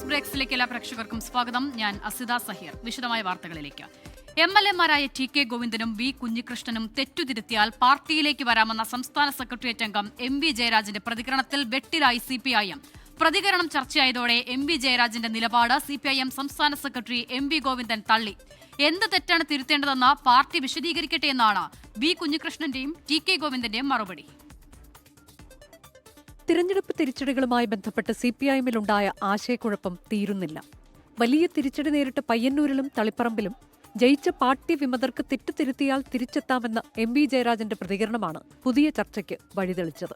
ബ്രേക്സിലേക്ക് എല്ലാ പ്രേക്ഷകർക്കും സ്വാഗതം. ഞാൻ അസിത സഹീർ. വിശദമായ വാർത്തകളിലേക്ക്. MLA-മാരായ TK ഗോവിന്ദനും V കുഞ്ഞികൃഷ്ണനും തെറ്റുതിരുത്തിയാൽ പാർട്ടിയിലേക്ക് വരാമെന്ന സംസ്ഥാന സെക്രട്ടേറിയറ്റ് അംഗം MV ജയരാജന്റെ പ്രതികരണത്തിൽ വെട്ടിലായി CPIM. പ്രതികരണം ചർച്ചയായതോടെ MV ജയരാജന്റെ നിലപാട് CPIM സംസ്ഥാന സെക്രട്ടറി MV ഗോവിന്ദൻ തള്ളി. എന്ത് തെറ്റാണ് തിരുത്തേണ്ടതെന്ന് പാർട്ടി വിശദീകരിക്കട്ടെ എന്നാണ് V കുഞ്ഞികൃഷ്ണന്റെയും TK ഗോവിന്ദന്റെയും മറുപടി. തിരഞ്ഞെടുപ്പ് തിരിച്ചടികളുമായി ബന്ധപ്പെട്ട് CPIM-ലുണ്ടായ ആശയക്കുഴപ്പം തീരുന്നില്ല. വലിയ തിരിച്ചടി നേരിട്ട പയ്യന്നൂരിലും തളിപ്പറമ്പിലും ജയിച്ച പാർട്ടി വിമതർക്ക് തെറ്റുതിരുത്തിയാൽ തിരിച്ചെത്താമെന്ന MV ജയരാജന്റെ പ്രതികരണമാണ് പുതിയ ചർച്ചയ്ക്ക് വഴിതെളിച്ചത്.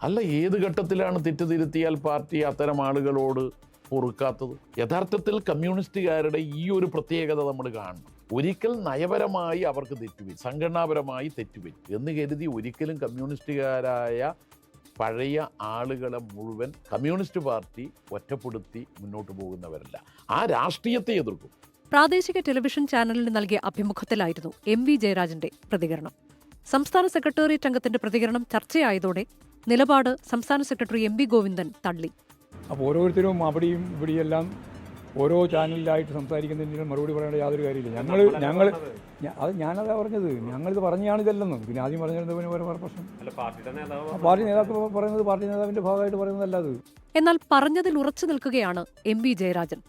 അല്ല, ഏത് ഘട്ടത്തിലാണ് തെറ്റുതിരുത്തിയാൽ പാർട്ടി അത്തരം ആളുകളോട് പൊറുക്കാത്തത്? യഥാർത്ഥത്തിൽ കമ്മ്യൂണിസ്റ്റുകാരുടെ ഈ ഒരു പ്രത്യേകത നമ്മൾ കാണണം. ഒരിക്കൽ നയപരമായി അവർക്ക് തെറ്റുപറ്റി, സംഘടനാപരമായി തെറ്റുപറ്റി എന്ന് കരുതി ഒരിക്കലും കമ്മ്യൂണിസ്റ്റുകാരായ പഴയ ആളുകളെ മുഴുവൻ കമ്മ്യൂണിസ്റ്റ് പാർട്ടി ഒറ്റപ്പെടുത്തി മുന്നോട്ട് പോകുന്നവരല്ല. ആ രാഷ്ട്രീയത്തെ എതിർക്കും. പ്രാദേശിക ടെലിവിഷൻ ചാനലിന് നൽകിയ അഭിമുഖത്തിലായിരുന്നു MV ജയരാജന്റെ പ്രതികരണം. സംസ്ഥാന സെക്രട്ടേറിയറ്റ് അംഗത്തിന്റെ പ്രതികരണം ചർച്ചയായതോടെ നിലപാട് സംസ്ഥാന സെക്രട്ടറി MV ഗോവിന്ദൻ തള്ളി. അപ്പോൾ ഓരോരുത്തരും അവിടെയും ഇവിടെയെല്ലാം ഓരോ ചാനലിലായിട്ട് സംസാരിക്കുന്നതിന് മറുപടി പറയേണ്ട യാതൊരു കാര്യമില്ല. ഞാനതാ പറഞ്ഞത്, ഞങ്ങളിത് പറഞ്ഞാണ് ഇതല്ലെന്നും. പിന്നെ ആദ്യം പറഞ്ഞിരുന്നത് വേറെ പ്രശ്നം. പാർട്ടി നേതാക്കൾ പറയുന്നത് പാർട്ടി നേതാവിന്റെ ഭാഗമായിട്ട് പറയുന്നതല്ല അത്. എന്നാൽ പറഞ്ഞതിൽ ഉറച്ചു നിൽക്കുകയാണ് MV ജയരാജൻ.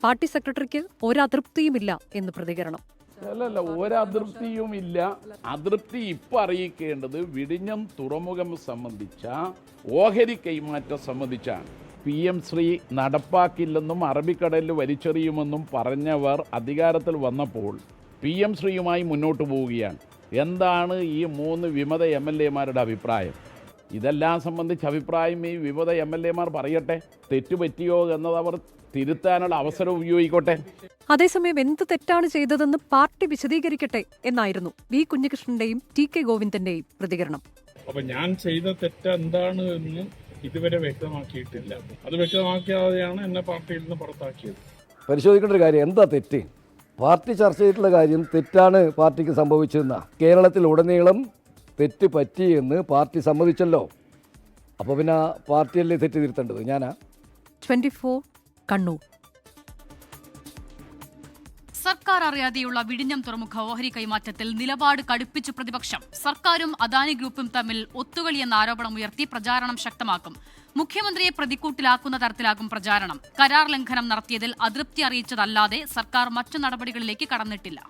പാർട്ടി സെക്രട്ടറിക്ക് ഒരതൃപ്തിയുമില്ല എന്ന് പ്രതികരണം. അല്ലല്ല, ഒരതൃപ്തിയുമില്ല. അതൃപ്തി ഇപ്പം അറിയിക്കേണ്ടത് വിഴിഞ്ഞം തുറമുഖം സംബന്ധിച്ച ഓഹരി കൈമാറ്റം സംബന്ധിച്ചാണ്. PM ശ്രീ നടപ്പാക്കില്ലെന്നും അറബിക്കടലിൽ വലിച്ചെറിയുമെന്നും പറഞ്ഞവർ അധികാരത്തിൽ വന്നപ്പോൾ PM ശ്രീയുമായി മുന്നോട്ട് പോവുകയാണ്. എന്താണ് ഈ 3 വിമത MLA-മാരുടെ അഭിപ്രായം? ഇതെല്ലാം സംബന്ധിച്ച് അഭിപ്രായം ഈ വിമത MLA-മാർ പറയട്ടെ. തെറ്റുപറ്റിയോ എന്നത് അവർ തിരുത്താനുള്ള അവസരം ഉപയോഗിക്കട്ടെ. അതേസമയം എന്ത് തെറ്റാണ് ചെയ്തതെന്ന് പാർട്ടി വിശദീകരിക്കട്ടെ എന്നായിരുന്നു V കുഞ്ഞികൃഷ്ണന്റെയും TK ഗോവിന്ദന്റെയും പ്രതികരണം. അപ്പൊ ഞാൻ ചെയ്ത തെറ്റ് എന്താണ് എന്ന് ഇതുവരെ വ്യക്തമാക്കിയിട്ടില്ല. അത് വ്യക്തമാക്കിയാതെയാണ് എന്നെ പാർട്ടിയിൽ നിന്ന് പുറത്താക്കിയത്. പരിശോധിക്കേണ്ട ഒരു കാര്യം, എന്താ തെറ്റ്? പാർട്ടി ചർച്ച ചെയ്തിട്ടുള്ള കാര്യം തെറ്റാണ് പാർട്ടിക്ക് സംഭവിച്ചതെന്ന. കേരളത്തിൽ ഉടനീളം തെറ്റ് പറ്റിയെന്ന് പാർട്ടി സമ്മതിച്ചല്ലോ. അപ്പോൾ പിന്നെ പാർട്ടിയല്ലേ തെറ്റ് തിരുത്തേണ്ടത്? ഞാനാ. 24 കണ്ണൂർ. സർക്കാർ അറിയാതെയുള്ള വിഴിഞ്ഞം തുറമുഖ ഓഹരി കൈമാറ്റത്തിൽ നിലപാട് കടുപ്പിച്ചു പ്രതിപക്ഷം. സർക്കാരും അദാനി ഗ്രൂപ്പും തമ്മിൽ ഒത്തുകളിയെന്ന ആരോപണം ഉയർത്തി പ്രചാരണം ശക്തമാക്കും. മുഖ്യമന്ത്രിയെ പ്രതിക്കൂട്ടിലാക്കുന്ന തരത്തിലാകും പ്രചാരണം. കരാർ ലംഘനം നടത്തിയതിൽ അതൃപ്തി അറിയിച്ചതല്ലാതെ സർക്കാർ മറ്റു നടപടികളിലേക്ക് കടന്നിട്ടില്ല.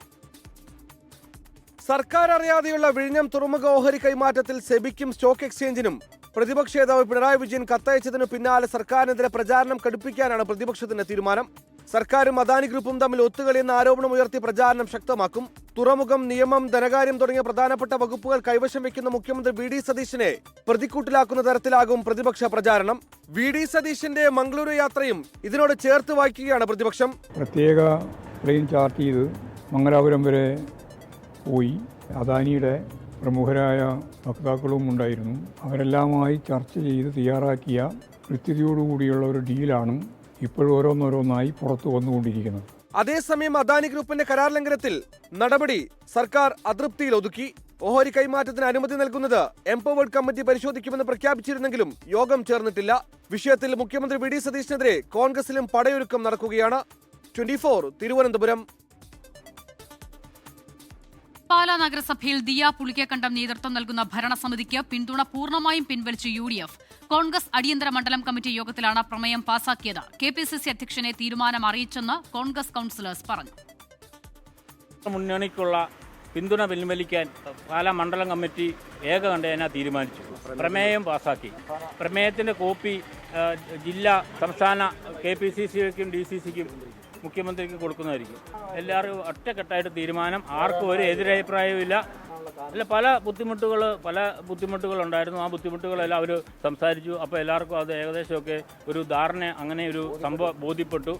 സർക്കാർ അറിയാതെയുള്ള വിഴിഞ്ഞം തുറമുഖ ഓഹരി കൈമാറ്റത്തിൽ സെബിക്കും സ്റ്റോക്ക് എക്സ്ചേഞ്ചിനും പ്രതിപക്ഷ നേതാവ് പിണറായി വിജയൻ കത്തയച്ചതിനു പിന്നാലെ സർക്കാരിനെതിരെ പ്രചാരണം കടുപ്പിക്കാനാണ് പ്രതിപക്ഷത്തിന്റെ തീരുമാനം. സർക്കാരും അദാനി ഗ്രൂപ്പും തമ്മിൽ ഒത്തുകളിയെന്ന ആരോപണം ഉയർത്തി പ്രചാരണം ശക്തമാക്കും. തുറമുഖം, നിയമം, ധനകാര്യം തുടങ്ങിയ പ്രധാനപ്പെട്ട വകുപ്പുകൾ കൈവശം വെക്കുന്ന മുഖ്യമന്ത്രി VD സതീശനെ പ്രതിക്കൂട്ടിലാക്കുന്ന തരത്തിലാകും പ്രതിപക്ഷ പ്രചാരണം. VD സതീശന്റെ മംഗളൂരു യാത്രയും ഇതിനോട് ചേർത്ത് വായിക്കുകയാണ് പ്രതിപക്ഷം. പ്രത്യേക ട്രെയിൻ ചാർട്ട് ചെയ്ത് മംഗലാപുരം വരെ പോയി. അദാനിയുടെ പ്രമുഖരായ വക്താക്കളും ഉണ്ടായിരുന്നു. അവരെല്ലാമായി ചർച്ച ചെയ്ത് തയ്യാറാക്കിയ കൃത്യതയോടുകൂടിയുള്ള ഒരു ഡീലാണ് ഇപ്പോഴും ഓരോന്നോരോന്നായി പുറത്തു വന്നുകൊണ്ടിരിക്കുന്നത്. അതേസമയം അദാനി ഗ്രൂപ്പിന്റെ കരാർ ലംഘനത്തിൽ നടപടി സർക്കാർ അതൃപ്തിയിൽ ഒതുക്കി. ഓഹരി കൈമാറ്റത്തിന് അനുമതി നൽകുന്നത് എംപവേർഡ് കമ്മിറ്റി പരിശോധിക്കുമെന്ന് പ്രഖ്യാപിച്ചിരുന്നെങ്കിലും യോഗം ചേർന്നിട്ടില്ല. വിഷയത്തിൽ മുഖ്യമന്ത്രി VD സതീശനെതിരെ കോൺഗ്രസിലും പടയൊരുക്കം നടക്കുകയാണ്. 24 തിരുവനന്തപുരം. പാലാ നഗരസഭയിൽ ദിയ പുളിക്കക്കണ്ടം നേതൃത്വം നൽകുന്ന ഭരണസമിതിക്ക് പിന്തുണ പൂർണ്ണമായും പിൻവലിച്ചു UDF. കോൺഗ്രസ് അടിയന്തര മണ്ഡലം കമ്മിറ്റി യോഗത്തിലാണ് പ്രമേയം പാസാക്കിയത്. KPCC അധ്യക്ഷനെ തീരുമാനം അറിയിച്ചെന്ന് കോൺഗ്രസ് കൗൺസിലേഴ്സ് പറഞ്ഞു. മുന്നണിക്കുള്ള പിന്തുണ പിൻവലിക്കാൻ പാലാ മണ്ഡലം കമ്മിറ്റി ഏകകണ്ഠേന തീരുമാനിച്ചു. പ്രമേയം പാസാക്കി. പ്രമേയത്തിന്റെ കോപ്പി ജില്ലാ, സംസ്ഥാന KPCC-ക്കും DCC-ക്കും മുഖ്യമന്ത്രിക്ക് കൊടുക്കുന്നതായിരിക്കും. എല്ലാവരും ഒറ്റക്കെട്ടായിട്ട് തീരുമാനം. ആർക്കും ഒരു എതിരഭിപ്രായമില്ല. അല്ല, പല ബുദ്ധിമുട്ടുകളുണ്ടായിരുന്നു. ആ ബുദ്ധിമുട്ടുകളെല്ലാം അവർ സംസാരിച്ചു. അപ്പോൾ എല്ലാവർക്കും അത് ഏകദേശമൊക്കെ ഒരു ധാരണ, അങ്ങനെ ഒരു സംഭവം ബോധ്യപ്പെട്ടു.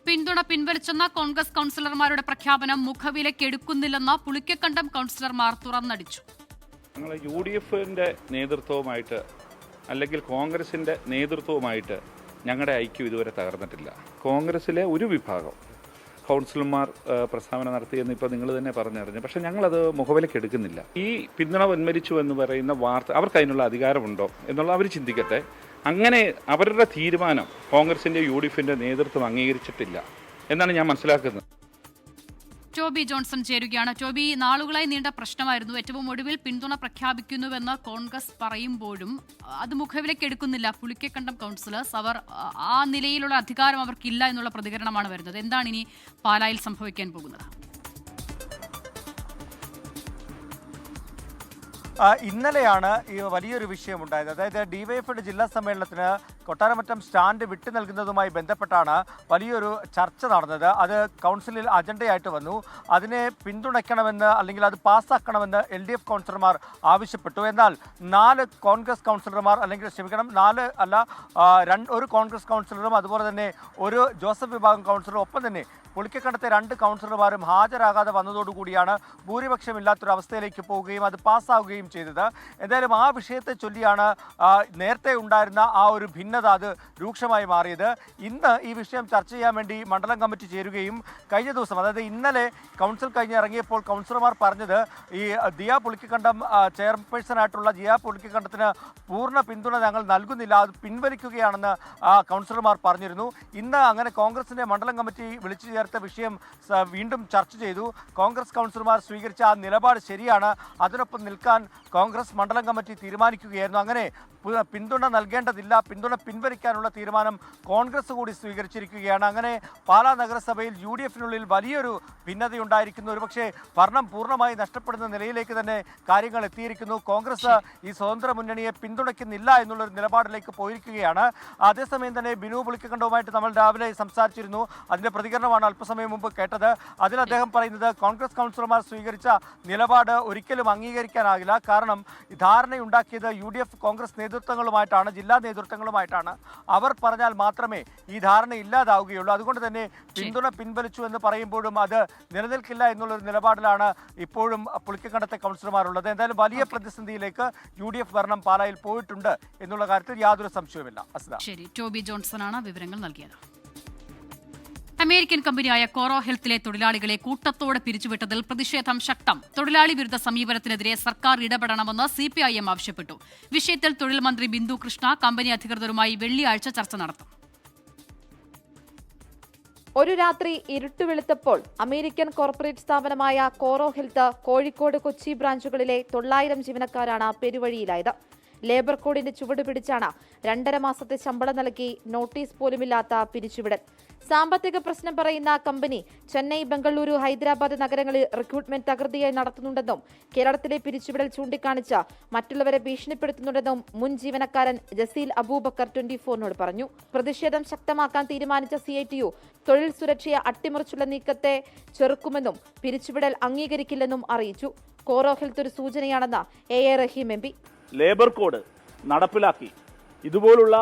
പിന്തുണ പിൻവലിച്ചെന്ന കോൺഗ്രസ് കൗൺസിലർമാരുടെ പ്രഖ്യാപനം മുഖവിലക്കെടുക്കുന്നില്ലെന്ന് പുളിക്കക്കണ്ടം കൗൺസിലർമാർ തുറന്നടിച്ചു. ഞങ്ങൾ UDF-ന്റെ നേതൃത്വവുമായിട്ട് അല്ലെങ്കിൽ കോൺഗ്രസിൻ്റെ നേതൃത്വവുമായിട്ട് ഞങ്ങളുടെ ഐക്യം ഇതുവരെ തകർന്നിട്ടില്ല. കോൺഗ്രസിലെ ഒരു വിഭാഗം കൗൺസിലർമാർ പ്രസ്താവന നടത്തിയെന്ന് ഇപ്പോൾ നിങ്ങൾ തന്നെ പറഞ്ഞറിഞ്ഞു. പക്ഷേ ഞങ്ങളത് മുഖവിലേക്ക് എടുക്കുന്നില്ല. ഈ പിന്തുണ പിൻവലിച്ചു എന്ന് പറയുന്ന വാർത്ത അവർക്ക് അതിനുള്ള അധികാരമുണ്ടോ എന്നുള്ള അവർ ചിന്തിക്കട്ടെ. അങ്ങനെ അവരുടെ തീരുമാനം കോൺഗ്രസിൻ്റെ UDFിൻ്റെ നേതൃത്വം അംഗീകരിച്ചിട്ടില്ല എന്നാണ് ഞാൻ മനസ്സിലാക്കുന്നത്. ടോബി ജോൺസൺ ചേരുകയാണ്. ടോബി, നാളുകളായി നീണ്ട പ്രശ്നമായിരുന്നു. ഏറ്റവും ഒടുവിൽ പിന്തുണ പ്രഖ്യാപിക്കുന്നുവെന്ന് കോൺഗ്രസ് പറയുമ്പോഴും അത് മുഖവിലേക്ക് എടുക്കുന്നില്ല പുളിക്കക്കണ്ടം കൗൺസിലേഴ്സ്. അവർ ആ നിലയിലുള്ള അധികാരം അവർക്കില്ല എന്നുള്ള പ്രതികരണമാണ് വരുന്നത്. എന്താണ് ഇനി പാലായിൽ സംഭവിക്കാൻ പോകുന്നത്? ഇന്നലെയാണ് ഈ വലിയൊരു വിഷയമുണ്ടായത്. അതായത് ഡിവൈഎഫ്ഐയുടെ ജില്ലാ സമ്മേളനത്തിന് കൊട്ടാരമറ്റം സ്റ്റാൻഡ് വിട്ടു നൽകുന്നതുമായി ബന്ധപ്പെട്ടാണ് വലിയൊരു ചർച്ച നടന്നത്. അത് കൗൺസിലിൽ അജണ്ടയായിട്ട് വന്നു. അതിനെ പിന്തുണയ്ക്കണമെന്ന് അല്ലെങ്കിൽ അത് പാസ്സാക്കണമെന്ന് LDF കൗൺസിലർമാർ ആവശ്യപ്പെട്ടു. എന്നാൽ 4 കോൺഗ്രസ് കൗൺസിലർമാർ ഒരു കോൺഗ്രസ് കൗൺസിലറും അതുപോലെ തന്നെ ഒരു ജോസഫ് വിഭാഗം കൗൺസിലറും ഒപ്പം തന്നെ പുളിക്കക്കണ്ടത്തെ 2 കൗൺസിലർമാരും ഹാജരാകാതെ വന്നതോടുകൂടിയാണ് ഭൂരിപക്ഷമില്ലാത്തൊരവസ്ഥയിലേക്ക് പോവുകയും അത് പാസ്സാവുകയും ചെയ്തത്. എന്തായാലും ആ വിഷയത്തെ ചൊല്ലിയാണ് നേരത്തെ ഉണ്ടായിരുന്ന ആ ഒരു ഭിന്നത അത് രൂക്ഷമായി മാറിയത്. ഇന്ന് ഈ വിഷയം ചർച്ച ചെയ്യാൻ വേണ്ടി മണ്ഡലം കമ്മിറ്റി ചേരുകയും കഴിഞ്ഞ ദിവസം, അതായത് ഇന്നലെ കൗൺസിൽ കഴിഞ്ഞ് ഇറങ്ങിയപ്പോൾ കൗൺസിലർമാർ പറഞ്ഞത് ഈ ദിയ പുളിക്കക്കണ്ടം ചെയർപേഴ്സണായിട്ടുള്ള ദിയ പുളിക്കക്കണ്ടത്തിന് പൂർണ്ണ പിന്തുണ ഞങ്ങൾ നൽകുന്നില്ല, അത് പിൻവലിക്കുകയാണെന്ന് കൗൺസിലർമാർ പറഞ്ഞിരുന്നു. ഇന്ന് അങ്ങനെ കോൺഗ്രസിൻ്റെ മണ്ഡലം കമ്മിറ്റി വിളിച്ചു ചേർത്ത വിഷയം വീണ്ടും ചർച്ച ചെയ്തു. കോൺഗ്രസ് കൗൺസിലർമാർ സ്വീകരിച്ച ആ നിലപാട് ശരിയാണ്, അതിനൊപ്പം നിൽക്കാൻ കോൺഗ്രസ് മണ്ഡലം കമ്മിറ്റി തീരുമാനിക്കുകയായിരുന്നു. അങ്ങനെ പിന്തുണ നൽകേണ്ടതില്ല, പിന്തുണ പിൻവലിക്കാനുള്ള തീരുമാനം കോൺഗ്രസ് കൂടി സ്വീകരിച്ചിരിക്കുകയാണ്. അങ്ങനെ പാലാ നഗരസഭയിൽ UDFിനുള്ളിൽ വലിയൊരു ഭിന്നതയുണ്ടായിരിക്കുന്നു. ഒരുപക്ഷെ ഭരണം പൂർണ്ണമായി നഷ്ടപ്പെടുന്ന നിലയിലേക്ക് തന്നെ കാര്യങ്ങൾ എത്തിയിരിക്കുന്നു. കോൺഗ്രസ് ഈ സ്വതന്ത്ര മുന്നണിയെ പിന്തുണയ്ക്കുന്നില്ല എന്നുള്ളൊരു നിലപാടിലേക്ക് പോയിരിക്കുകയാണ്. അതേസമയം തന്നെ ബിനു പുളിക്കക്കണ്ടവുമായിട്ട് നമ്മൾ രാവിലെ സംസാരിച്ചിരുന്നു. അതിൻ്റെ പ്രതികരണമാണ് അല്പസമയം മുമ്പ് കേട്ടത്. അതിൽ അദ്ദേഹം പറയുന്നത് കോൺഗ്രസ് കൗൺസിലർമാർ സ്വീകരിച്ച നിലപാട് ഒരിക്കലും അംഗീകരിക്കാനാകില്ല. കാരണം ധാരണയുണ്ടാക്കിയത് UDF കോൺഗ്രസ് നേതൃത്വങ്ങളുമായിട്ടാണ്, ജില്ലാ നേതൃത്വങ്ങളുമായിട്ടാണ്. അവർ പറഞ്ഞാൽ മാത്രമേ ഈ ധാരണ ഇല്ലാതാവുകയുള്ളൂ. അതുകൊണ്ട് തന്നെ പിന്തുണ പിൻവലിച്ചു എന്ന് പറയുമ്പോഴും അത് നിലനിൽക്കില്ല എന്നുള്ളൊരു നിലപാടിലാണ് ഇപ്പോഴും പുളിക്കക്കണ്ടത്തെ കൗൺസിലർമാരുള്ളത്. എന്തായാലും വലിയ പ്രതിസന്ധിയിലേക്ക് UDF ഭരണം പാലായിൽ പോയിട്ടുണ്ട് എന്നുള്ള കാര്യത്തിൽ യാതൊരു സംശയവുമില്ല. ശരി, ടോബി ജോൺസണാണ് വിവരങ്ങൾ നൽകിയത്. അമേരിക്കൻ കമ്പനിയായ കോറോ ഹെൽത്തിലെ തൊഴിലാളികളെ കൂട്ടത്തോടെ പിരിച്ചുവിട്ടതിൽ പ്രതിഷേധം ശക്തം. തൊഴിലാളി വിരുദ്ധ സമീപനത്തിനെതിരെ സർക്കാർ ഇടപെടണമെന്ന് CPIM ആവശ്യപ്പെട്ടു. വിഷയത്തിൽ തൊഴിൽ മന്ത്രി ബിന്ദു കൃഷ്ണ കമ്പനി അധികൃതരുമായി വെള്ളിയാഴ്ച ചർച്ച നടത്തും. ഒരു രാത്രി ഇരുട്ടുവെളുത്തപ്പോൾ അമേരിക്കൻ കോർപ്പറേറ്റ് സ്ഥാപനമായ കോറോ ഹെൽത്ത് കോഴിക്കോട്, കൊച്ചി ബ്രാഞ്ചുകളിലെ 900 ജീവനക്കാരാണ് പെരുവഴിയിലായത്. ലേബർ കോഡിന്റെ ചുവട് പിടിച്ചാണ് 2.5 മാസത്തെ ശമ്പളം നൽകി നോട്ടീസ് പോലുമില്ലാത്ത പിരിച്ചുവിടൽ. സാമ്പത്തിക പ്രശ്നം പറയുന്ന കമ്പനി ചെന്നൈ, ബംഗളൂരു, ഹൈദരാബാദ് നഗരങ്ങളിൽ റിക്രൂട്ട്മെന്റ് തകൃതിയായി നടത്തുന്നുണ്ടെന്നും കേരളത്തിലെ പിരിച്ചുവിടൽ ചൂണ്ടിക്കാണിച്ച് മറ്റുള്ളവരെ ഭീഷണിപ്പെടുത്തുന്നുണ്ടെന്നും മുൻ ജീവനക്കാരൻ ജസീൽ അബൂബക്കർ 24നോട് പറഞ്ഞു. പ്രതിഷേധം ശക്തമാക്കാൻ തീരുമാനിച്ച CITU തൊഴിൽ സുരക്ഷയെ അട്ടിമറിച്ചുള്ള നീക്കത്തെ ചെറുക്കുമെന്നും പിരിച്ചുവിടൽ അംഗീകരിക്കില്ലെന്നും അറിയിച്ചു. കോറോ ഹെൽത്ത് ഒരു സൂചനയാണെന്ന് A Rahim MP. Labour code നടപ്പിലാക്കി ഇതുപോലുള്ള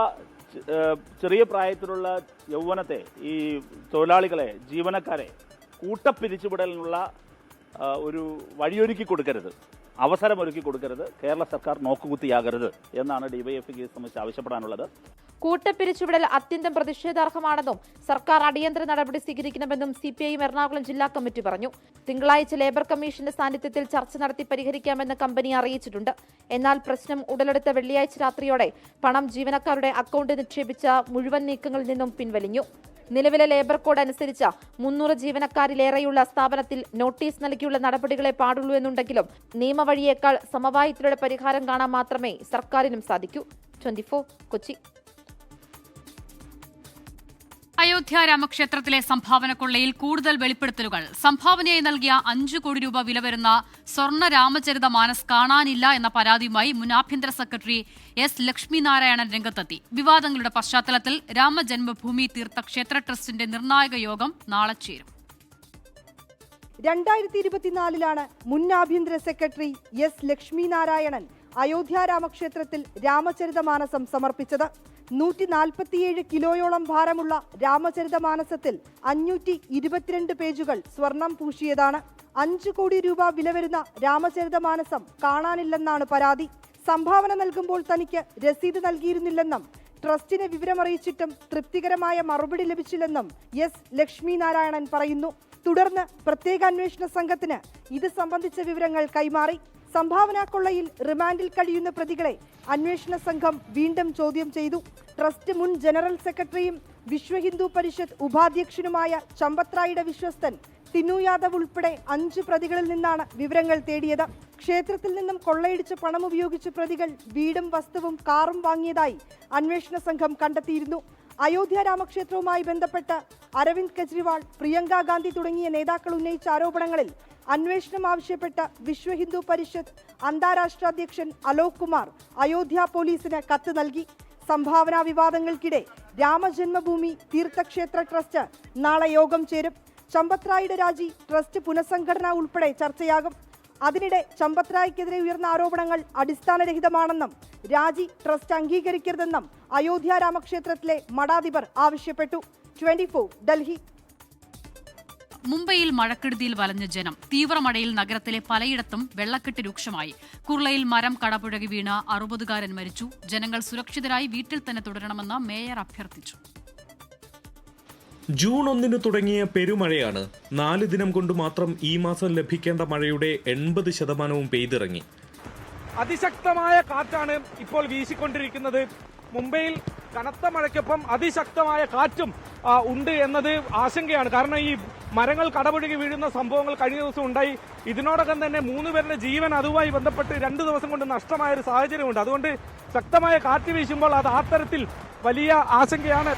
ചെറിയ പ്രായത്തിലുള്ള യൗവനത്തെ ഈ തൊഴിലാളികളെ, ജീവനക്കാരെ കൂട്ടപ്പിരിച്ചുവിടലിനുള്ള ഒരു വഴിയൊരുക്കി കൊടുക്കരുത്, അവസരമൊരുക്കി കൊടുക്കരുത്, കേരള സർക്കാർ നോക്കുകുത്തിയാകരുത് എന്നാണ് ഡിവൈഎഫ്ഐക്ക് സംബന്ധിച്ച് ആവശ്യപ്പെടാനുള്ളത്. കൂട്ടപ്പിരിച്ചുവിടൽ അത്യന്തം പ്രതിഷേധാർഹമാണെന്നും സർക്കാർ അടിയന്തര നടപടി സ്വീകരിക്കണമെന്നും CPIM എറണാകുളം ജില്ലാ കമ്മിറ്റി പറഞ്ഞു. തിങ്കളാഴ്ച ലേബർ കമ്മീഷന്റെ സാന്നിധ്യത്തിൽ ചർച്ച നടത്തി പരിഹരിക്കാമെന്ന് കമ്പനി അറിയിച്ചിട്ടുണ്ട്. എന്നാൽ പ്രശ്നം ഉടലെടുത്ത വെള്ളിയാഴ്ച രാത്രിയോടെ പണം ജീവനക്കാരുടെ അക്കൗണ്ടിൽ നിക്ഷേപിച്ച മുഴുവൻ നീക്കങ്ങളിൽ നിന്നും പിൻവലിഞ്ഞു. നിലവിലെ ലേബർ കോഡ് അനുസരിച്ച് 300 ജീവനക്കാരിലേറെയുള്ള സ്ഥാപനത്തിൽ നോട്ടീസ് നൽകിയുള്ള നടപടികളെ പാടുള്ളൂ എന്നുണ്ടെങ്കിലും നിയമവഴിയേക്കാൾ സമവായത്തിലൂടെ പരിഹാരം കാണാൻ മാത്രമേ സർക്കാരിനും സാധിക്കൂ. 24 കൊച്ചി. അയോധ്യ രാമക്ഷേത്രത്തിലെ സംഭാവന കൊള്ളയിൽ കൂടുതൽ വെളിപ്പെടുത്തലുകൾ. സംഭാവനയായി നൽകിയ 5 കോടി രൂപ വില വരുന്ന സ്വർണ്ണ രാമചരിത മാനസ് കാണാനില്ല എന്ന പരാതിയുമായി മുൻ ആഭ്യന്തര സെക്രട്ടറി S ലക്ഷ്മിനാരായണൻ രംഗത്തെത്തി. വിവാദങ്ങളുടെ പശ്ചാത്തലത്തിൽ രാമജന്മഭൂമി തീർത്ഥക്ഷേത്ര ട്രസ്റ്റിന്റെ നിർണായക യോഗം നാളെ ചേരും. 2024 മുൻ ആഭ്യന്തര സെക്രട്ടറി S ലക്ഷ്മിനാരായണൻ അയോധ്യ രാമക്ഷേത്രത്തിൽ രാമചരിതമാനസം സമർപ്പിച്ചത്. 147 കിലോയോളം ഭാരമുള്ള രാമചരിതമാനസത്തിൽ 522 പേജുകൾ സ്വർണം പൂശിയതാണ്. 5 കോടി രൂപ വില വരുന്ന രാമചരിതമാനസം കാണാനില്ലെന്നാണ് പരാതി. സംഭാവന നൽകുമ്പോൾ തനിക്ക് രസീത് നൽകിയിരുന്നില്ലെന്നും ട്രസ്റ്റിനെ വിവരമറിയിച്ചിട്ടും തൃപ്തികരമായ മറുപടി ലഭിച്ചില്ലെന്നും S ലക്ഷ്മിനാരായണൻ പറയുന്നു. തുടർന്ന് പ്രത്യേക അന്വേഷണ സംഘത്തിന് ഇത് സംബന്ധിച്ച വിവരങ്ങൾ കൈമാറി. സംഭാവന കൊള്ളയിൽ റിമാൻഡിൽ കഴിയുന്ന പ്രതികളെ അന്വേഷണ സംഘം വീണ്ടും ചോദ്യം ചെയ്തു. ട്രസ്റ്റ് മുൻ ജനറൽ സെക്രട്ടറിയും വിശ്വ ഹിന്ദു പരിഷത്ത് ഉപാധ്യക്ഷനുമായ ചമ്പത്രായുടെ വിശ്വസ്തൻ തിന്നു യാദവ് ഉൾപ്പെടെ 5 പ്രതികളിൽ നിന്നാണ് വിവരങ്ങൾ തേടിയത്. ക്ഷേത്രത്തിൽ നിന്നും കൊള്ളയടിച്ച പണം ഉപയോഗിച്ച് പ്രതികൾ വീടും വസ്തുവും കാറും വാങ്ങിയതായി അന്വേഷണ സംഘം കണ്ടെത്തിയിരുന്നു. അയോധ്യ രാമക്ഷേത്രവുമായി ബന്ധപ്പെട്ട് അരവിന്ദ് കെജ്രിവാൾ, പ്രിയങ്ക ഗാന്ധി തുടങ്ങിയ നേതാക്കൾ ഉന്നയിച്ച ആരോപണങ്ങളിൽ അന്വേഷണം ആവശ്യപ്പെട്ട് വിശ്വ ഹിന്ദു പരിഷത്ത് അന്താരാഷ്ട്ര അധ്യക്ഷൻ അലോക് കുമാർ അയോധ്യ പോലീസിന് കത്ത് നൽകി. സംഭാവനാ വിവാദങ്ങൾക്കിടെ രാമജന്മഭൂമി തീർത്ഥക്ഷേത്ര ട്രസ്റ്റ് നാളെ യോഗം ചേരും. ചമ്പത്രായുടെ രാജി, ട്രസ്റ്റ് പുനഃസംഘടന ഉൾപ്പെടെ ചർച്ചയാകും. അതിനിടെ ചമ്പത്രായ്ക്കെതിരെ ഉയർന്ന ആരോപണങ്ങൾ അടിസ്ഥാനരഹിതമാണെന്നും രാജി ട്രസ്റ്റ് അംഗീകരിക്കരുതെന്നും അയോധ്യ രാമക്ഷേത്രത്തിലെ മഠാധിപർ ആവശ്യപ്പെട്ടു. 24 ഡൽഹി. മുംബൈയിൽ മഴക്കെടുതിയിൽ വലഞ്ഞ ജനം. തീവ്രമഴയിൽ നഗരത്തിലെ പലയിടത്തും വെള്ളക്കെട്ട് രൂക്ഷമായി. കുർളയിൽ മരം കടപുഴകി വീണ് 60-കാരൻ മരിച്ചു. ജനങ്ങൾ സുരക്ഷിതരായി വീട്ടിൽ തന്നെ തുടരണമെന്ന് മേയർ അഭ്യർത്ഥിച്ചു. ജൂൺ 1 തുടങ്ങിയ പെരുമഴയാണ്. 4 ദിനം കൊണ്ട് മാത്രം ഈ മാസം ലഭിക്കേണ്ട മഴയുടെ 80% പെയ്തിറങ്ങി. അതിശക്തമായ കാറ്റാണ് ഇപ്പോൾ വീശിക്കൊണ്ടിരിക്കുന്നത്. മുംബൈയിൽ കനത്ത മഴയ്ക്കൊപ്പം അതിശക്തമായ കാറ്റും ഉണ്ട് എന്നത് ആശങ്കയാണ്. കാരണം ഈ മരങ്ങൾ കടപുഴകി വീഴുന്ന സംഭവങ്ങൾ കഴിഞ്ഞ ദിവസം ഉണ്ടായി. ഇതിനോടകം തന്നെ 3 പേരുടെ ജീവൻ അതുമായി ബന്ധപ്പെട്ട് 2 ദിവസം കൊണ്ട് നഷ്ടമായ ഒരു സാഹചര്യമുണ്ട്. അതുകൊണ്ട് ശക്തമായ കാറ്റ് വീശുമ്പോൾ അത് ആ തരത്തിൽ വലിയ ആശങ്കയാണ്.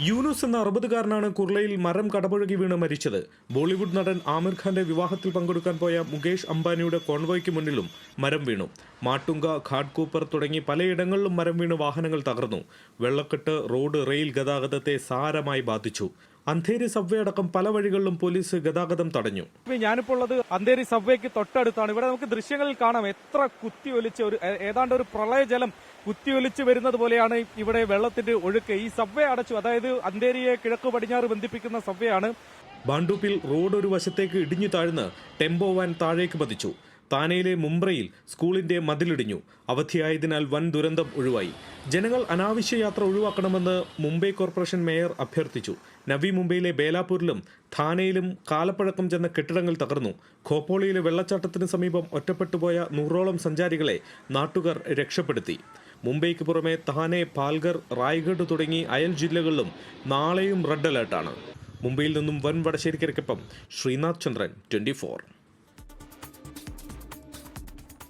യൂനുസ് എന്ന 60-കാരനാണ് കുർളയിൽ മരം കടപുഴകി വീണ് മരിച്ചത്. ബോളിവുഡ് നടൻ ആമിർ ഖാന്റെ വിവാഹത്തിൽ പങ്കെടുക്കാൻ പോയ മുകേഷ് അംബാനിയുടെ കോൺവോയ്ക്ക് മുന്നിലും മരം വീണു. മാട്ടുങ്ക, ഘാട്ട്കൂപ്പർ തുടങ്ങി പലയിടങ്ങളിലും മരം വീണ് വാഹനങ്ങൾ തകർന്നു. വെള്ളക്കെട്ട് റോഡ്, റെയിൽ ഗതാഗതത്തെ സാരമായി ബാധിച്ചു. അന്ധേരി സബ്വേ അടക്കം പല വഴികളിലും പോലീസ് ഗതാഗതം തടഞ്ഞു. ഞാനിപ്പോൾ ഉള്ളത് അന്ധേരി സബ്വേക്ക് തൊട്ടടുത്താണ്. ഇവിടെ നമുക്ക് ദൃശ്യങ്ങളിൽ കാണാം എത്ര കുത്തിയൊലിച്ച് ഏതാണ്ട് ഒരു പ്രളയജലം കുത്തിയൊലിച്ച് വരുന്നത് പോലെയാണ് ഇവിടെ വെള്ളത്തിന്റെ ഒഴുക്ക്. ഈ സബ്വേ അടച്ചു. അതായത് അന്ധേരിയെ കിഴക്ക് പടിഞ്ഞാറ് ബന്ധിപ്പിക്കുന്ന സബ്വേ ആണ്. ബാണ്ടൂപ്പിൽ റോഡ് ഒരു വശത്തേക്ക് ഇടിഞ്ഞു താഴ്ന്ന് ടെമ്പോ വാൻ താഴേക്ക് പതിച്ചു. താനെയിലെ മുംബ്രയിൽ സ്കൂളിന്റെ മതിലിടിഞ്ഞു. അവധിയായതിനാൽ വൻ ദുരന്തം ഒഴിവായി. ജനങ്ങൾ അനാവശ്യ യാത്ര ഒഴിവാക്കണമെന്ന് മുംബൈ കോർപ്പറേഷൻ മേയർ അഭ്യർത്ഥിച്ചു. നവി മുംബൈയിലെ ബേലാപൂരിലും ഥാനെയിലും കാലപ്പഴക്കം ചെന്ന കെട്ടിടങ്ങൾ തകർന്നു. ഖോപ്പോളിയിലെ വെള്ളച്ചാട്ടത്തിന് സമീപം ഒറ്റപ്പെട്ടുപോയ 100ഓളം സഞ്ചാരികളെ നാട്ടുകാർ രക്ഷപ്പെടുത്തി. മുംബൈക്ക് പുറമെ താനെ, പാൽഘർ, റായ്ഗഡ് തുടങ്ങി അയൽ ജില്ലകളിലും നാളെയും റെഡ് അലേർട്ടാണ്. മുംബൈയിൽ നിന്നും വൻ വടശ്ശേരിക്കരയ്ക്കൊപ്പം ശ്രീനാഥ് ചന്ദ്രൻ, 24.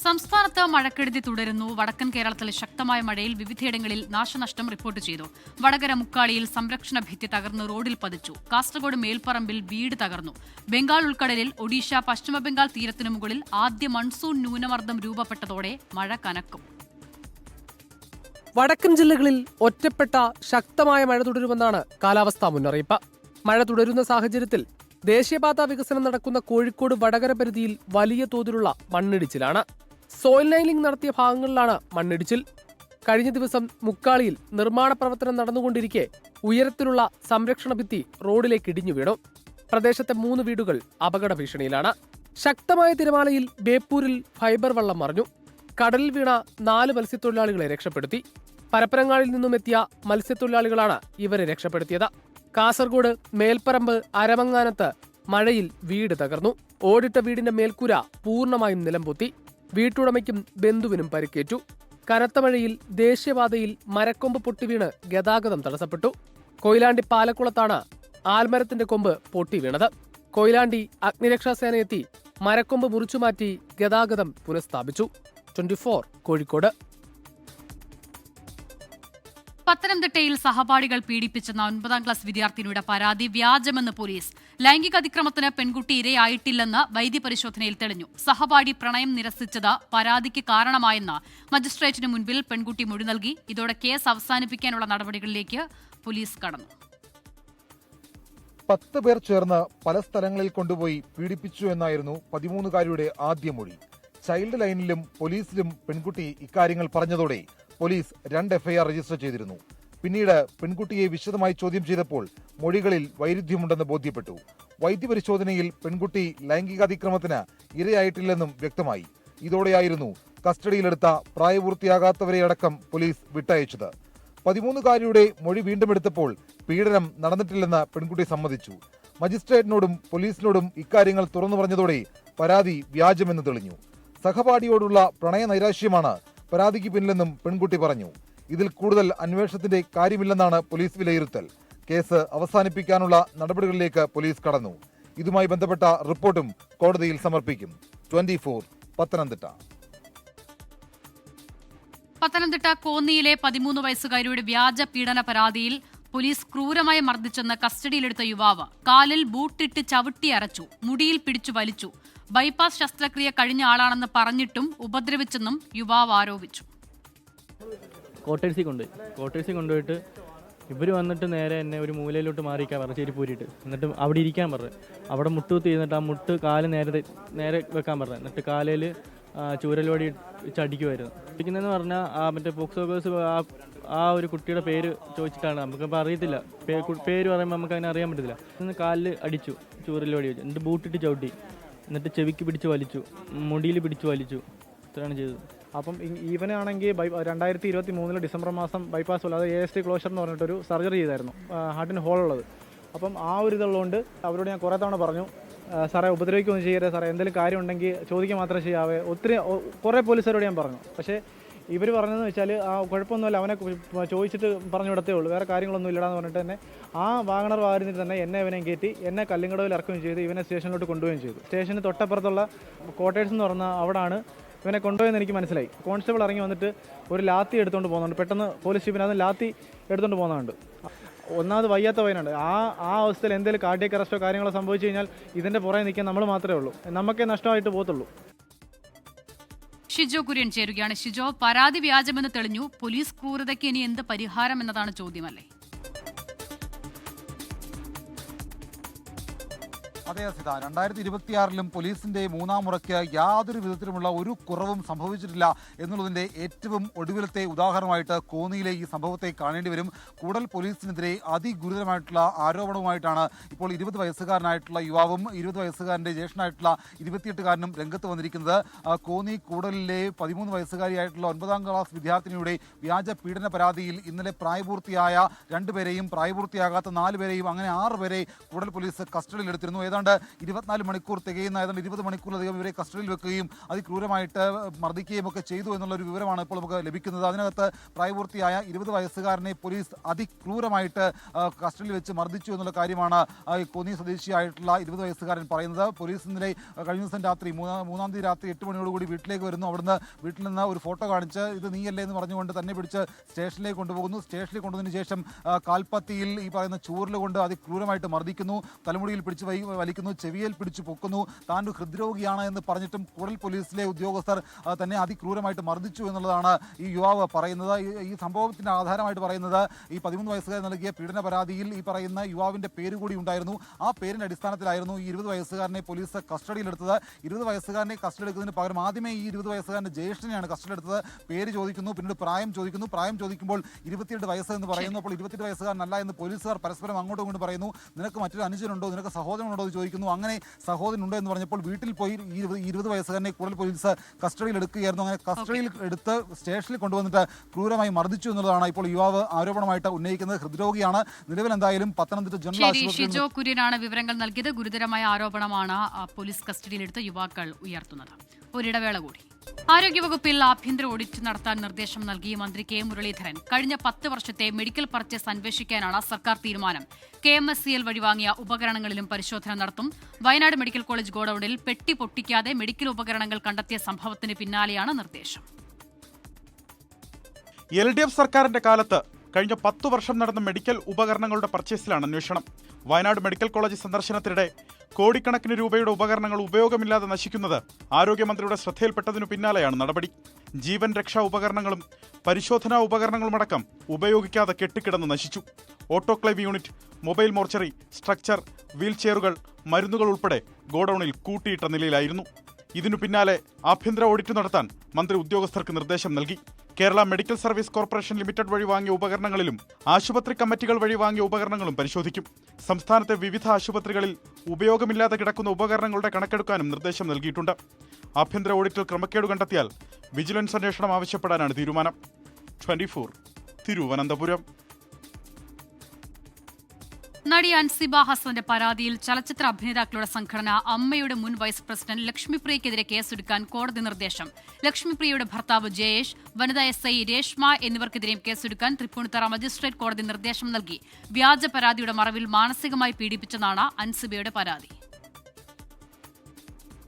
സംസ്ഥാനത്ത് മഴക്കെടുതി തുടരുന്നു. വടക്കൻ കേരളത്തിലെ ശക്തമായ മഴയിൽ വിവിധയിടങ്ങളിൽ നാശനഷ്ടം റിപ്പോർട്ട് ചെയ്തു. വടകര മുക്കാളിയിൽ സംരക്ഷണ ഭിത്തി തകർന്ന് റോഡിൽ പതിച്ചു. കാസർഗോഡ് മേൽപ്പറമ്പിൽ വീട് തകർന്നു. ബംഗാൾ ഉൾക്കടലിൽ ഒഡീഷ, പശ്ചിമബംഗാൾ തീരത്തിനു മുകളിൽ ആദ്യ മൺസൂൺ ന്യൂനമർദ്ദം രൂപപ്പെട്ടതോടെ മഴ കനക്കും. വടക്കൻ ജില്ലകളിൽ ഒറ്റപ്പെട്ട ശക്തമായ മഴ തുടരുമെന്നാണ് കാലാവസ്ഥാ മുന്നറിയിപ്പ്. മഴ തുടരുന്ന സാഹചര്യത്തിൽ ദേശീയപാത വികസനം നടക്കുന്ന കോഴിക്കോട് വടകര പരിധിയിൽ വലിയ തോതിലുള്ള മണ്ണിടിച്ചിലാണ്. സോയിൽ നൈലിംഗ് നടത്തിയ ഭാഗങ്ങളിലാണ് മണ്ണിടിച്ചിൽ. കഴിഞ്ഞ ദിവസം മുക്കാളിയിൽ നിർമ്മാണ പ്രവർത്തനം നടന്നുകൊണ്ടിരിക്കെ ഉയരത്തിലുള്ള സംരക്ഷണ ഭിത്തി റോഡിലേക്ക് ഇടിഞ്ഞു വീണു. പ്രദേശത്തെ 3 വീടുകൾ അപകട ഭീഷണിയിലാണ്. ശക്തമായ തിരമാലയിൽ ബേപ്പൂരിൽ ഫൈബർ വള്ളം മറിഞ്ഞു. കടലിൽ വീണ 4 മത്സ്യത്തൊഴിലാളികളെ രക്ഷപ്പെടുത്തി. പരപ്പനങ്ങാടിൽ നിന്നും എത്തിയ മത്സ്യത്തൊഴിലാളികളാണ് ഇവരെ രക്ഷപ്പെടുത്തിയത്. കാസർഗോഡ് മേൽപ്പറമ്പ് അരമങ്ങാനത്ത് മഴയിൽ വീട് തകർന്നു. ഓടിട്ട വീടിന്റെ മേൽക്കൂര പൂർണ്ണമായും നിലംപൊത്തി. വീട്ടുടമയ്ക്കും ബന്ധുവിനും പരിക്കേറ്റു. കനത്ത മഴയിൽ ദേശീയപാതയിൽ മരക്കൊമ്പ് പൊട്ടിവീണ് ഗതാഗതം തടസ്സപ്പെട്ടു. കൊയിലാണ്ടി പാലക്കുളത്താണ് ആൽമരത്തിന്റെ കൊമ്പ് പൊട്ടി വീണത്. കൊയിലാണ്ടി അഗ്നിരക്ഷാസേന എത്തി മരക്കൊമ്പ് മുറിച്ചുമാറ്റി ഗതാഗതം പുനഃസ്ഥാപിച്ചു. 24 കോഴിക്കോട്. പത്തനംതിട്ടയിൽ സഹപാഠികൾ പീഡിപ്പിച്ചെന്ന 9ാം ക്ലാസ് വിദ്യാർത്ഥിനിയുടെ പരാതി വ്യാജമെന്ന് പോലീസ്. ലൈംഗിക അതിക്രമത്തിന് പെൺകുട്ടി ഇരയായിട്ടില്ലെന്ന് വൈദ്യപരിശോധനയിൽ തെളിഞ്ഞു. സഹപാഠി പ്രണയം നിരസിച്ചത് പരാതിക്ക് കാരണമായെന്ന് മജിസ്ട്രേറ്റിന് മുൻപിൽ പെൺകുട്ടി മൊഴി നൽകി. ഇതോടെ കേസ് അവസാനിപ്പിക്കാനുള്ള നടപടികളിലേക്ക് പോലീസ് കടന്നു. 10 പേർ ചേർന്ന് പല സ്ഥലങ്ങളിൽ കൊണ്ടുപോയി പീഡിപ്പിച്ചു എന്നായിരുന്നു 13-കാരിയുടെ ആദ്യ മൊഴി. ചൈൽഡ് ലൈനിലും പോലീസിലും പെൺകുട്ടി ഇക്കാര്യങ്ങൾ പറഞ്ഞതോടെ പോലീസ് 2 എഫ്ഐആർ രജിസ്റ്റർ ചെയ്തിരുന്നു. പിന്നീട് പെൺകുട്ടിയെ വിശദമായി ചോദ്യം ചെയ്തപ്പോൾ മൊഴികളിൽ വൈരുദ്ധ്യമുണ്ടെന്ന് ബോധ്യപ്പെട്ടു. വൈദ്യപരിശോധനയിൽ പെൺകുട്ടി ലൈംഗികാതിക്രമത്തിന് ഇരയായിട്ടില്ലെന്നും വ്യക്തമായി. ഇതോടെയായിരുന്നു കസ്റ്റഡിയിലെടുത്ത പ്രായപൂർത്തിയാകാത്തവരെ അടക്കം പോലീസ് വിട്ടയച്ചത്. 13-കാരിയുടെ മൊഴി വീണ്ടും എടുത്തപ്പോൾ പീഡനം നടന്നിട്ടില്ലെന്ന് പെൺകുട്ടി സമ്മതിച്ചു. മജിസ്ട്രേറ്റിനോടും പോലീസിനോടും ഇക്കാര്യങ്ങൾ തുറന്നു പറഞ്ഞതോടെ പരാതി വ്യാജമെന്ന് തെളിഞ്ഞു. സഹപാഠിയോടുള്ള പ്രണയ നൈരാശ്യമാണ് പരാതിക്ക് പിന്നിലെന്നും പെൺകുട്ടി പറഞ്ഞു. ഇതിൽ കൂടുതൽ അന്വേഷണത്തിന്റെ കാര്യമില്ലെന്നാണ് പോലീസ് വിലയിരുത്തൽ. കേസ് അവസാനിപ്പിക്കാനുള്ള നടപടികളിലേക്ക് പോലീസ് കടന്നു. ഇതുമായി ബന്ധപ്പെട്ട റിപ്പോർട്ടും കോടതിയിൽ സമർപ്പിക്കും. 24 പത്തനംതിട്ട. പത്തനംതിട്ട കോന്നിയിലെ 13 വയസ്സുകാരിയുടെ വ്യാജ പീഡന പരാതിയിൽ പോലീസ് ക്രൂരമായി മർദ്ദിച്ചെന്ന് കസ്റ്റഡിയിലെടുത്ത യുവാവ് കാലിൽ ബൂട്ടിട്ട് ചവിട്ടി അരച്ചു, മുടിയിൽ പിടിച്ചു വലിച്ചു. ബൈപ്പാസ് ശസ്ത്രക്രിയ കഴിഞ്ഞ ആളാണെന്ന് പറഞ്ഞിട്ടും ഉപദ്രവിച്ചെന്നും യുവാവ് ആരോപിച്ചു. കോട്ടേഴ്സിൽ കൊണ്ടുപോയിട്ട് ഇവർ വന്നിട്ട് നേരെ എന്നെ ഒരു മൂലയിലോട്ട് മാറിക്കാൻ പറഞ്ഞു, ചെരിപ്പൂരിട്ട്. എന്നിട്ട് അവിടെ ഇരിക്കാൻ പറഞ്ഞു. അവിടെ മുട്ടുകുത്തി ഇരുന്നിട്ട് ആ മുട്ട് കാല് നേരെ വെക്കാൻ പറഞ്ഞു. എന്നിട്ട് കാലയിൽ ചൂരൽവടി ചടിക്കുമായിരുന്നു. ഇരിക്കുന്നതെന്ന് പറഞ്ഞാൽ മറ്റേ പോക്സോ കേസ് ആ ഒരു കുട്ടിയുടെ പേര് ചോദിച്ചിട്ടാണ്. നമുക്കിപ്പോൾ അറിയത്തില്ല, പേര് പറയുമ്പോൾ നമുക്ക് അതിനെ അറിയാൻ പറ്റത്തില്ല. ഇന്ന് കാലിൽ അടിച്ചു, ചൂരൽവടി വെച്ചു. എന്നിട്ട് ബൂട്ടിട്ട് ചവിട്ടി, എന്നിട്ട് ചെവിക്ക് പിടിച്ച് വലിച്ചു, മുടിയിൽ പിടിച്ച് വലിച്ചു. ഇത്രയാണ് ചെയ്തത്. അപ്പം ഇവനാണെങ്കിൽ 2023 ഡിസംബർ മാസം ബൈപ്പാസ് പോലെ, അത് AST ക്ലോഷർ എന്ന് പറഞ്ഞിട്ടൊരു സർജറി ചെയ്തായിരുന്നു, ഹാർട്ടിന് ഹോളുള്ളത്. അപ്പം ആ ഒരു ഇതുള്ളതുകൊണ്ട് അവരോട് ഞാൻ കുറേ തവണ പറഞ്ഞു, സാറേ ഉപദ്രവിക്കുകയൊന്നും ചെയ്യരുത് സാറേ, എന്തെങ്കിലും കാര്യം ഉണ്ടെങ്കിൽ ചോദിക്കാൻ മാത്രം ചെയ്യാവേ. കുറേ പോലീസുകാരോട് ഞാൻ പറഞ്ഞു. പക്ഷേ ഇവർ പറഞ്ഞതെന്ന് വെച്ചാൽ കുഴപ്പമൊന്നുമില്ല, അവനെ ചോദിച്ചിട്ട് പറഞ്ഞു വിടത്തേ ഉള്ളൂ, വേറെ കാര്യങ്ങളൊന്നും ഇല്ലടാന്ന് പറഞ്ഞിട്ട് തന്നെ ആ വാഗണർ വാഹനത്തിൽ തന്നെ ഇവനെയും കയറ്റി എന്നെ കല്ലിങ്കടവിൽ ഇറക്കുകയും ചെയ്തു. ഇവനെ സ്റ്റേഷനിലോട്ട് കൊണ്ടുപോവുകയും ചെയ്തു. സ്റ്റേഷന് തൊട്ടപ്പുറത്തുള്ള ക്വാർട്ടേഴ്സ് എന്ന് പറഞ്ഞാൽ അവിടാണ് ഇവനെ കൊണ്ടുപോയെന്ന് എനിക്ക് മനസ്സിലായി. കോൺസ്റ്റബിൾ ഇറങ്ങി വന്നിട്ട് ഒരു ലാത്തി എടുത്തുകൊണ്ട് പോകുന്നുണ്ട്. പെട്ടെന്ന് പോലീസ് ജീപ്പിനകത്ത് ലാത്തി എടുത്തുകൊണ്ട് പോകുന്നുണ്ട്. ഒന്നാമത് വയ്യാത്ത പയ്യനുണ്ട്. ആ അവസ്ഥയിൽ എന്തെങ്കിലും കാർഡിയക് അറസ്റ്റോ കാര്യങ്ങളോ സംഭവിച്ചു കഴിഞ്ഞാൽ ഇതിൻ്റെ പുറകെ നിൽക്കാൻ നമ്മൾ മാത്രമേ ഉള്ളൂ, നമുക്കേ നഷ്ടമായിട്ട് പോകത്തുള്ളൂ. ഷിജോ കുര്യൻ ചേരുകയാണ്. ഷിജോ, പരാതി വ്യാജമെന്ന് തെളിഞ്ഞു. പോലീസ് ക്രൂരതയ്ക്ക് ഇനി എന്ത് പരിഹാരം എന്നതാണ് ചോദ്യമല്ലേ? അതെ അസിത, 2026 പോലീസിന്റെ 3ാം മുറയ്ക്ക് യാതൊരു വിധത്തിലുമുള്ള ഒരു കുറവും സംഭവിച്ചിട്ടില്ല എന്നുള്ളതിന്റെ ഏറ്റവും ഒടുവിലത്തെ ഉദാഹരണമായിട്ട് കോന്നിയിലെ ഈ സംഭവത്തെ കാണേണ്ടി വരും. കൂടൽ പോലീസിനെതിരെ അതിഗുരുതരമായിട്ടുള്ള ആരോപണവുമായിട്ടാണ് ഇപ്പോൾ 20 വയസ്സുകാരനായിട്ടുള്ള യുവാവും 20 വയസ്സുകാരന്റെ ജ്യേഷ്ഠനായിട്ടുള്ള 28കാരനും രംഗത്ത് വന്നിരിക്കുന്നത്. കോന്നി കൂടലിലെ 13 വയസ്സുകാരിയായിട്ടുള്ള 9ാം ക്ലാസ് വിദ്യാർത്ഥിനിയുടെ വ്യാജ പീഡന പരാതിയിൽ ഇന്നലെ പ്രായപൂർത്തിയായ 2 പേരെയും പ്രായപൂർത്തിയാകാത്ത 4 പേരെയും അങ്ങനെ 6 പേരെ കൂടൽ പോലീസ് കസ്റ്റഡിയിലെടുത്തിരുന്നു. ഏതാണ്ട് 24 മണിക്കൂർ തികയുന്ന ഏതാണ്ട് 20 മണിക്കൂറിലധികം ഇവരെ കസ്റ്റഡിയിൽ വെക്കുകയും അതിക്രൂരമായിട്ട് മർദ്ദിക്കുകയും ഒക്കെ ചെയ്തു എന്നുള്ളൊരു വിവരമാണ് ഇപ്പോൾ നമുക്ക് ലഭിക്കുന്നത്. അതിനകത്ത് പ്രായപൂർത്തിയായ 20 വയസ്സുകാരനെ പോലീസ് അതിക്രൂരമായിട്ട് കസ്റ്റഡിയിൽ വെച്ച് മർദ്ദിച്ചു എന്നുള്ള കാര്യമാണ് കോന്നി സ്വദേശിയായിട്ടുള്ള 20 വയസ്സുകാരൻ പറയുന്നത്. പോലീസ് ഇന്നലെ കഴിഞ്ഞ ദിവസം രാത്രി 3-ാം തീയതി രാത്രി 8 മണിയോടുകൂടി വീട്ടിലേക്ക് വരുന്നു. അവിടുന്ന് വീട്ടിൽ നിന്ന് ഒരു ഫോട്ടോ കാണിച്ച് ഇത് നീയല്ലേ എന്ന് പറഞ്ഞുകൊണ്ട് തന്നെ പിടിച്ച് സ്റ്റേഷനിലേക്ക് കൊണ്ടുപോകുന്നു. സ്റ്റേഷനിൽ കൊണ്ടുവന്നതിന് ശേഷം കാൽപ്പത്തിയിൽ ഈ പറയുന്ന ചൂരൽ കൊണ്ട് അതിക്രൂരമായിട്ട് മർദ്ദിക്കുന്നു, തലമുടിയിൽ പിടിച്ച് വലിക്കുന്നു, ചെവിയിൽ പിടിച്ചു പൊക്കുന്നു. താൻ ഒരു ഹൃദ്രോഗിയാണ് എന്ന് പറഞ്ഞിട്ടും കൂടൽ പോലീസിലെ ഉദ്യോഗസ്ഥർ തന്നെ അതിക്രൂരമായിട്ട് മർദ്ദിച്ചു എന്നുള്ളതാണ് ഈ യുവാവ് പറയുന്നത്. ഈ സംഭവത്തിന്റെ ആധാരമായിട്ട് പറയുന്നത് ഈ 13 വയസ്സുകാരൻ നൽകിയ പീഡന പരാതിയിൽ ഈ പറയുന്ന യുവാവിന്റെ പേര് കൂടി ഉണ്ടായിരുന്നു. ആ പേരിന്റെ അടിസ്ഥാനത്തിലായിരുന്നു ഈ 20 വയസ്സുകാരനെ പോലീസ് കസ്റ്റഡിയിലെടുത്തത്. 20 വയസ്സുകാരനെ കസ്റ്റഡി എടുക്കുന്നതിന് പകരം ആദ്യമേ ഈ 20 വയസ്സുകാരന്റെ ജ്യേഷ്ഠനെയാണ് കസ്റ്റഡിയെടുത്തത്. പേര് ചോദിക്കുന്നു, പിന്നീട് പ്രായം ചോദിക്കുന്നു. പ്രായം ചോദിക്കുമ്പോൾ 28 വയസ്സ് എന്ന് പറയുന്നു. അപ്പോൾ 28 വയസ്സുകാരനല്ല എന്ന് പോലീസുകാർ പരസ്പരം അങ്ങോട്ടും ഇങ്ങോട്ടും പറയുന്നു. നിനക്ക് മറ്റൊരു അനുജനുണ്ടോ, നിനക്ക് സഹോദരനുണ്ടോ എന്ന് ചോദിക്കുന്നു. അങ്ങനെ സഹോദരനുണ്ടോ എന്ന് പറഞ്ഞപ്പോൾ വീട്ടിൽ പോയി 20 വയസ്സുകാരനെ കൂടുതൽ പോലീസ് കസ്റ്റഡിയിൽ എടുക്കുകയായിരുന്നു. അങ്ങനെ കസ്റ്റഡിയിൽ എടുത്ത് സ്റ്റേഷനിൽ കൊണ്ടുവന്നിട്ട് ക്രൂരമായി മർദ്ദിച്ചു എന്നുള്ളതാണ് ഇപ്പോൾ യുവാവ് ആരോപണമായിട്ട് ഉന്നയിക്കുന്നത്. ഹൃദ്രോഗിയാണ്. നിലവിൽ എന്തായാലും പത്തനംതിട്ട ജനറൽ ആശുപത്രിയിൽ ഷിജോ കുര്യനാണ് വിവരങ്ങൾ നൽകിയത്. ഗുരുതരമായ ആരോപണമാണ് പോലീസ് കസ്റ്റഡിയിലെടുത്ത യുവാക്കൾ ഉയർത്തുന്നത്. ഒരിടവേള കൂടി. ആരോഗ്യവകുപ്പിൽ ആഭ്യന്തര ഓഡിറ്റ് നടത്താൻ നിർദ്ദേശം നൽകി മന്ത്രി കെ മുരളീധരൻ. കഴിഞ്ഞ 10 വർഷത്തെ മെഡിക്കൽ പർച്ചേസ് അന്വേഷിക്കാനാണ് സർക്കാർ തീരുമാനം. KMSCL വഴി വാങ്ങിയ ഉപകരണങ്ങളിലും പരിശോധന നടത്തും. വയനാട് മെഡിക്കൽ കോളേജ് ഗോഡൌണിൽ പെട്ടി പൊട്ടിക്കാതെ മെഡിക്കൽ ഉപകരണങ്ങൾ കണ്ടെത്തിയ സംഭവത്തിന് പിന്നാലെയാണ് നിർദ്ദേശം. LDF സർക്കാരിന്റെ കാലത്ത് കഴിഞ്ഞ 10 വർഷം നടന്ന മെഡിക്കൽ ഉപകരണങ്ങളുടെ പർച്ചേസിലാണ് അന്വേഷണം. വയനാട് മെഡിക്കൽ കോളേജ് സന്ദർശനത്തിനിടെ കോടിക്കണക്കിന് രൂപയുടെ ഉപകരണങ്ങൾ ഉപയോഗമില്ലാതെ നശിക്കുന്നത് ആരോഗ്യമന്ത്രിയുടെ ശ്രദ്ധയിൽപ്പെട്ടതിനു പിന്നാലെയാണ് നടപടി. ജീവൻ രക്ഷാ ഉപകരണങ്ങളും പരിശോധനാ ഉപകരണങ്ങളുമടക്കം ഉപയോഗിക്കാതെ കെട്ടിക്കിടന്ന് നശിച്ചു. Autoclave unit, mobile mortuary, structure, വീൽചെയറുകൾ, മരുന്നുകൾ ഉൾപ്പെടെ ഗോഡൌണിൽ കൂട്ടിയിട്ട നിലയിലായിരുന്നു. ഇതിനു പിന്നാലെ ആഭ്യന്തര ഓഡിറ്റ് നടത്താൻ മന്ത്രി ഉദ്യോഗസ്ഥർക്ക് നിർദ്ദേശം നൽകി. Kerala medical service corporation limited വഴി വാങ്ങിയ ഉപകരണങ്ങളിലും ആശുപത്രി കമ്മിറ്റികൾ വഴി വാങ്ങിയ ഉപകരണങ്ങളും പരിശോധിക്കും. സംസ്ഥാനത്തെ വിവിധ ആശുപത്രികളിൽ ഉപയോഗമില്ലാതെ കിടക്കുന്ന ഉപകരണങ്ങളുടെ കണക്കെടുക്കാനും നിർദ്ദേശം നൽകിയിട്ടുണ്ട്. ആഭ്യന്തര ഓഡിറ്റിൽ ക്രമക്കേട് കണ്ടെത്തിയാൽ വിജിലൻസ് അന്വേഷണം ആവശ്യപ്പെടാനാണ് തീരുമാനം. 24 തിരുവനന്തപുരം. നടി അൻസിബ ഹസന്റെ പരാതിയിൽ ചലച്ചിത്ര അഭിനേതാക്കളുടെ സംഘടന അമ്മയുടെ മുൻ വൈസ് പ്രസിഡന്റ് ലക്ഷ്മിപ്രിയക്കെതിരെ കേസെടുക്കാൻ കോടതി നിർദ്ദേശം. ലക്ഷ്മിപ്രിയയുടെ ഭർത്താവ് ജയേഷ്, വനിതാ SI രേഷ്മ എന്നിവർക്കെതിരെയും കേസെടുക്കാൻ തൃപ്പൂണിത്തുറ മജിസ്ട്രേറ്റ് കോടതി നിർദ്ദേശം നൽകി. വ്യാജ പരാതിയുടെ മറവിൽ മാനസികമായി പീഡിപ്പിച്ചെന്നാണ് അൻസിബയുടെ പരാതി.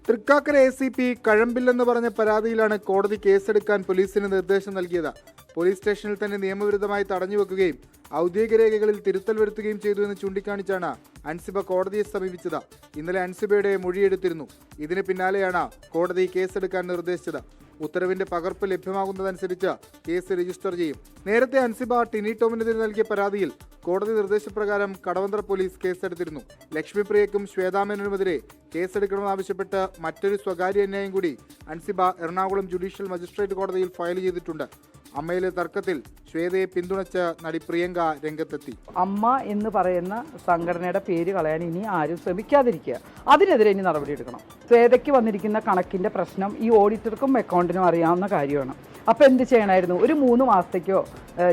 തൃക്കാക്കര ACP കഴമ്പില്ലെന്ന് പറഞ്ഞ പരാതിയിലാണ് കോടതി കേസെടുക്കാൻ പോലീസിന് നിർദ്ദേശം നൽകിയത്. പോലീസ് സ്റ്റേഷനിൽ തന്നെ നിയമവിരുദ്ധമായി തടഞ്ഞുവെക്കുകയും ഔദ്യോഗിക രേഖകളിൽ തിരുത്തൽ വരുത്തുകയും ചെയ്തു എന്ന് ചൂണ്ടിക്കാണിച്ചാണ് അൻസിബ കോടതിയെ സമീപിച്ചത്. ഇന്നലെ അൻസിബയുടെ മൊഴിയെടുത്തിരുന്നു. ഇതിന് പിന്നാലെയാണ് കോടതി കേസെടുക്കാൻ നിർദ്ദേശിച്ചത്. ഉത്തരവിന്റെ പകർപ്പ് ലഭ്യമാകുന്നതനുസരിച്ച് കേസ് രജിസ്റ്റർ ചെയ്യും. നേരത്തെ അൻസിബ ടിനി ടോമിനെതിരെ നൽകിയ പരാതിയിൽ കോടതി നിർദ്ദേശപ്രകാരം കടവന്ത്ര പോലീസ് കേസെടുത്തിരുന്നു. ലക്ഷ്മിപ്രിയക്കും ശ്വേതാമേനനുമെതിരെ കേസെടുക്കണമെന്നാവശ്യപ്പെട്ട് മറ്റൊരു സ്വകാര്യ അന്യായം കൂടി അൻസിബ എറണാകുളം ജുഡീഷ്യൽ മജിസ്ട്രേറ്റ് കോടതിയിൽ ഫയൽ ചെയ്തിട്ടുണ്ട്. അമ്മയിലെ തർക്കത്തിൽ ശ്വേതയെ പിന്തുണച്ച് നടി പ്രിയങ്ക രംഗത്തെത്തി. അമ്മ എന്ന് പറയുന്ന സംഘടനയുടെ പേര് കളയാൻ ഇനി ആരും ശ്രമിക്കാതിരിക്കുക. അതിനെതിരെ ഇനി നടപടിയെടുക്കണം. ശ്വേതയ്ക്ക് വന്നിരിക്കുന്ന കണക്കിന്റെ പ്രശ്നം ഈ ഓഡിറ്റർക്കും അക്കൗണ്ടിനും അറിയാവുന്ന കാര്യമാണ്. അപ്പോൾ എന്ത് ചെയ്യണമായിരുന്നു? ഒരു 3 മാസത്തേക്കോ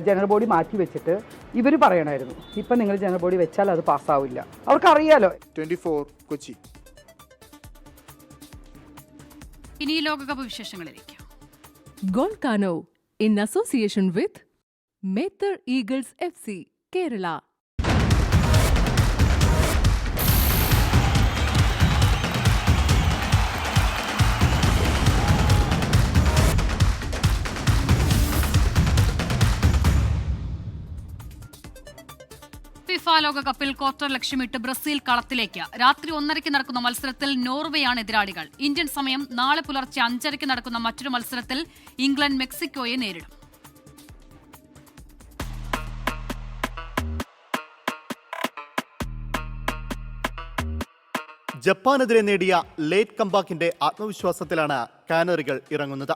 ജനറൽ ബോഡി മാറ്റി വെച്ചിട്ട് ഇവർ പറയണമായിരുന്നു. ഇപ്പം നിങ്ങൾ ജനറൽ ബോഡി വെച്ചാൽ അത് പാസ്സാവില്ല. അവർക്കറിയാലോ. 24 കൊച്ചി. ഇനി ലോകകപ്പ് വിശേഷങ്ങളിലേക്ക്. Golcano in association with Maither Eagles FC, Kerala. FIFA ലോകകപ്പിൽ ക്വാർട്ടർ ലക്ഷ്യമിട്ട് ബ്രസീൽ കളത്തിലേക്ക്. രാത്രി 1:30 നടക്കുന്ന മത്സരത്തിൽ നോർവേയാണ് എതിരാളികൾ. ഇന്ത്യൻ സമയം നാളെ പുലർച്ചെ 5:30 നടക്കുന്ന മറ്റൊരു മത്സരത്തിൽ ഇംഗ്ലണ്ട് മെക്സിക്കോയെ നേരിടും. ജപ്പാനെതിരെ നേടിയ ലേറ്റ് കംബാക്കിന്റെ ആത്മവിശ്വാസത്തിലാണ് കാനറികൾ ഇറങ്ങുന്നത്.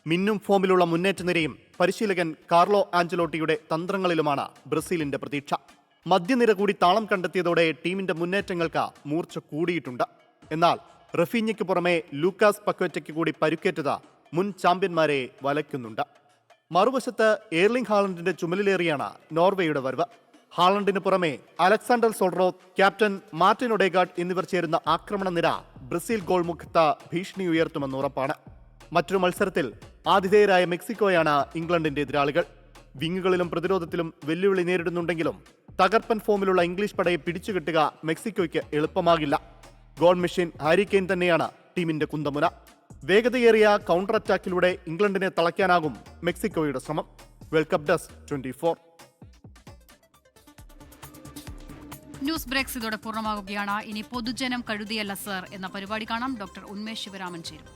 മിന്നും ഫോമിലുള്ള മുന്നേറ്റ നിരയും പരിശീലകൻ കാർലോ ആഞ്ചലോട്ടിയുടെ തന്ത്രങ്ങളിലുമാണ് ബ്രസീലിന്റെ പ്രതീക്ഷ. മധ്യനിര കൂടി താളം കണ്ടെത്തിയതോടെ ടീമിന്റെ മുന്നേറ്റങ്ങൾക്ക് മൂർച്ച കൂടിയിട്ടുണ്ട്. എന്നാൽ റഫീഞ്ഞയ്ക്ക് പുറമെ ലൂക്കാസ് പക്വറ്റയ്ക്ക് കൂടി പരുക്കേറ്റത് മുൻ ചാമ്പ്യന്മാരെ വലയ്ക്കുന്നുണ്ട്. മറുവശത്ത് എർലിംഗ് ഹാലണ്ടിന്റെ ചുമലിലേറിയാണ് നോർവേയുടെ വരവ്. ഹാലണ്ടിന് പുറമെ അലക്സാണ്ടർ സോൾറോത്ത്, ക്യാപ്റ്റൻ മാർട്ടിൻ ഒഡേഗാർഡ് എന്നിവർ ചേരുന്ന ആക്രമണ നിര ബ്രസീൽ ഗോൾ മുഖത്ത് ഭീഷണി ഉയർത്തുമെന്ന് ഉറപ്പാണ്. മറ്റൊരു മത്സരത്തിൽ ആതിഥേയരായ മെക്സിക്കോയാണ് ഇംഗ്ലണ്ടിന്റെ എതിരാളികൾ. വിങ്ങുകളിലും പ്രതിരോധത്തിലും വെല്ലുവിളി നേരിടുന്നുണ്ടെങ്കിലും തകർപ്പൻ ഫോമിലുള്ള ഇംഗ്ലീഷ് പടയെ പിടിച്ചുകെട്ടുക മെക്സിക്കോയ്ക്ക് എളുപ്പമാകില്ല. ഗോൾ മെഷീൻ ഹാരി കെയ്ൻ തന്നെയാണ് ടീമിന്റെ കുന്തമുന. വേഗതയേറിയ കൗണ്ടർ അറ്റാക്കിലൂടെ ഇംഗ്ലണ്ടിനെ തളയ്ക്കാനാകും മെക്സിക്കോയുടെ ശ്രമം. World cup desk 24. News breaks ഇതോടെ പൂർണ്ണമാകുകയാണ്. ഇനി പൊതുജനം കഴുതിയല്ല സർ എന്ന പരിപാടി കാണാം. ഡോക്ടർ ഉന്മേഷ് ശിവരാമൻ ചേരും.